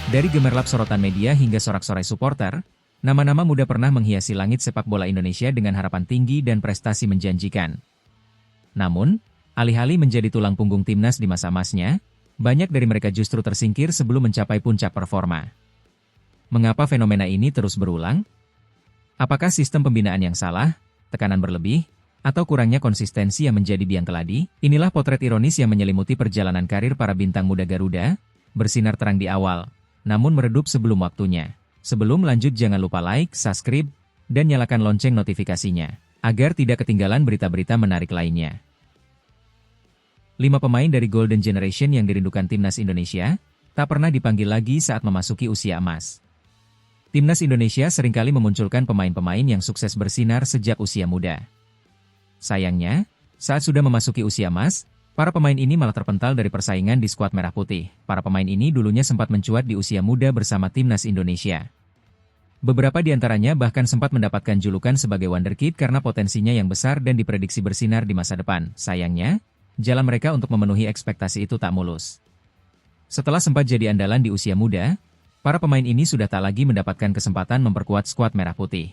Dari gemerlap sorotan media hingga sorak-sorai supporter, nama-nama muda pernah menghiasi langit sepak bola Indonesia dengan harapan tinggi dan prestasi menjanjikan. Namun, alih-alih menjadi tulang punggung timnas di masa emasnya, banyak dari mereka justru tersingkir sebelum mencapai puncak performa. Mengapa fenomena ini terus berulang? Apakah sistem pembinaan yang salah, tekanan berlebih, atau kurangnya konsistensi yang menjadi biang keladi? Inilah potret ironis yang menyelimuti perjalanan karir para bintang muda Garuda, bersinar terang di awal, namun meredup sebelum waktunya. Sebelum lanjut jangan lupa like, subscribe, dan nyalakan lonceng notifikasinya, agar tidak ketinggalan berita-berita menarik lainnya. 5 pemain dari Golden Generation yang dirindukan timnas Indonesia, tak pernah dipanggil lagi saat memasuki usia emas. Timnas Indonesia seringkali memunculkan pemain-pemain yang sukses bersinar sejak usia muda. Sayangnya, saat sudah memasuki usia emas, para pemain ini malah terpental dari persaingan di skuad Merah Putih. Para pemain ini dulunya sempat mencuat di usia muda bersama timnas Indonesia. Beberapa di antaranya bahkan sempat mendapatkan julukan sebagai wonderkid karena potensinya yang besar dan diprediksi bersinar di masa depan. Sayangnya, jalan mereka untuk memenuhi ekspektasi itu tak mulus. Setelah sempat jadi andalan di usia muda, para pemain ini sudah tak lagi mendapatkan kesempatan memperkuat skuad Merah Putih.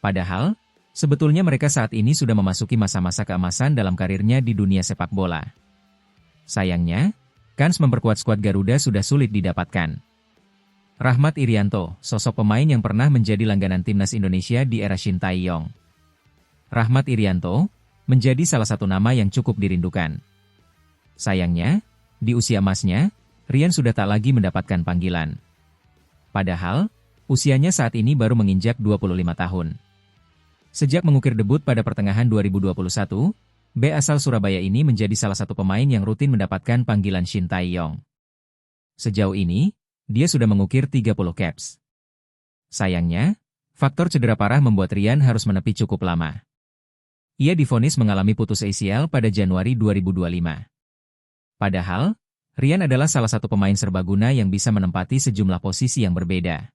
Padahal, sebetulnya mereka saat ini sudah memasuki masa-masa keemasan dalam karirnya di dunia sepak bola. Sayangnya, kans memperkuat skuad Garuda sudah sulit didapatkan. Rahmat Irianto, sosok pemain yang pernah menjadi langganan timnas Indonesia di era Shin Tae-yong. Rahmat Irianto menjadi salah satu nama yang cukup dirindukan. Sayangnya, di usia emasnya, Rian sudah tak lagi mendapatkan panggilan. Padahal, usianya saat ini baru menginjak 25 tahun. Sejak mengukir debut pada pertengahan 2021, B asal Surabaya ini menjadi salah satu pemain yang rutin mendapatkan panggilan Shin Tae-yong. Sejauh ini, dia sudah mengukir 30 caps. Sayangnya, faktor cedera parah membuat Rian harus menepi cukup lama. Ia divonis mengalami putus ACL pada Januari 2025. Padahal, Rian adalah salah satu pemain serbaguna yang bisa menempati sejumlah posisi yang berbeda.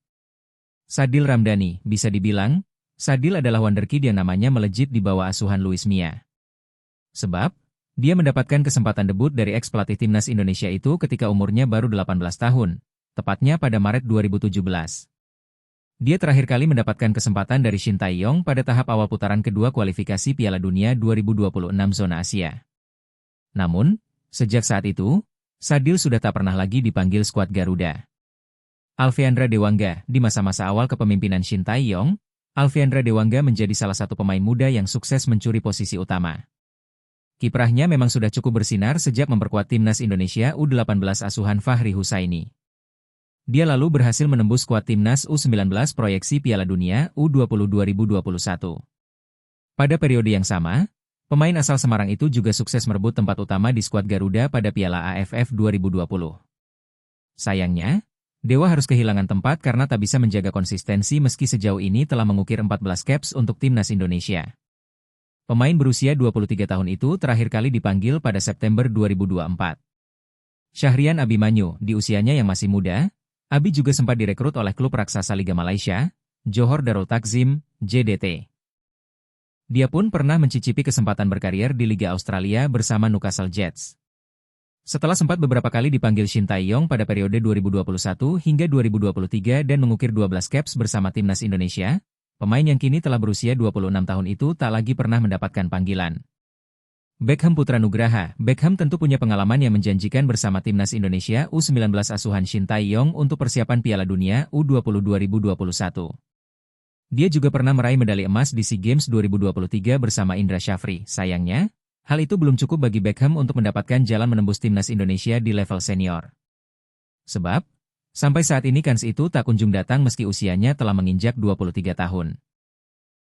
Sadil Ramdhani, bisa dibilang, Sadil adalah wonderkid yang namanya melejit di bawah asuhan Luis Mia. Sebab, dia mendapatkan kesempatan debut dari ex-pelatih timnas Indonesia itu ketika umurnya baru 18 tahun, tepatnya pada Maret 2017. Dia terakhir kali mendapatkan kesempatan dari Shin Tae-yong pada tahap awal putaran kedua kualifikasi Piala Dunia 2026 zona Asia. Namun, sejak saat itu, Sadil sudah tak pernah lagi dipanggil skuad Garuda. Alfeandra Dewangga, di masa-masa awal kepemimpinan Shin Tae-yong, Alfeandra Dewangga menjadi salah satu pemain muda yang sukses mencuri posisi utama. Kiprahnya memang sudah cukup bersinar sejak memperkuat timnas Indonesia U18 asuhan Fahri Husaini. Dia lalu berhasil menembus skuad timnas U19 proyeksi Piala Dunia U20 2021. Pada periode yang sama, pemain asal Semarang itu juga sukses merebut tempat utama di skuad Garuda pada Piala AFF 2020. Sayangnya, Dewa harus kehilangan tempat karena tak bisa menjaga konsistensi meski sejauh ini telah mengukir 14 caps untuk timnas Indonesia. Pemain berusia 23 tahun itu terakhir kali dipanggil pada September 2024. Syahrian Abimanyu, di usianya yang masih muda, Abi juga sempat direkrut oleh klub raksasa Liga Malaysia, Johor Darul Takzim, JDT. Dia pun pernah mencicipi kesempatan berkarier di Liga Australia bersama Newcastle Jets. Setelah sempat beberapa kali dipanggil Shin Tae-yong pada periode 2021 hingga 2023 dan mengukir 12 caps bersama timnas Indonesia, pemain yang kini telah berusia 26 tahun itu tak lagi pernah mendapatkan panggilan. Beckham Putra Nugraha, Beckham tentu punya pengalaman yang menjanjikan bersama timnas Indonesia U19 asuhan Shin Tae-yong untuk persiapan Piala Dunia U20 2021. Dia juga pernah meraih medali emas di SEA Games 2023 bersama Indra Syafri. Sayangnya, hal itu belum cukup bagi Beckham untuk mendapatkan jalan menembus timnas Indonesia di level senior. Sebab, sampai saat ini kans itu tak kunjung datang meski usianya telah menginjak 23 tahun.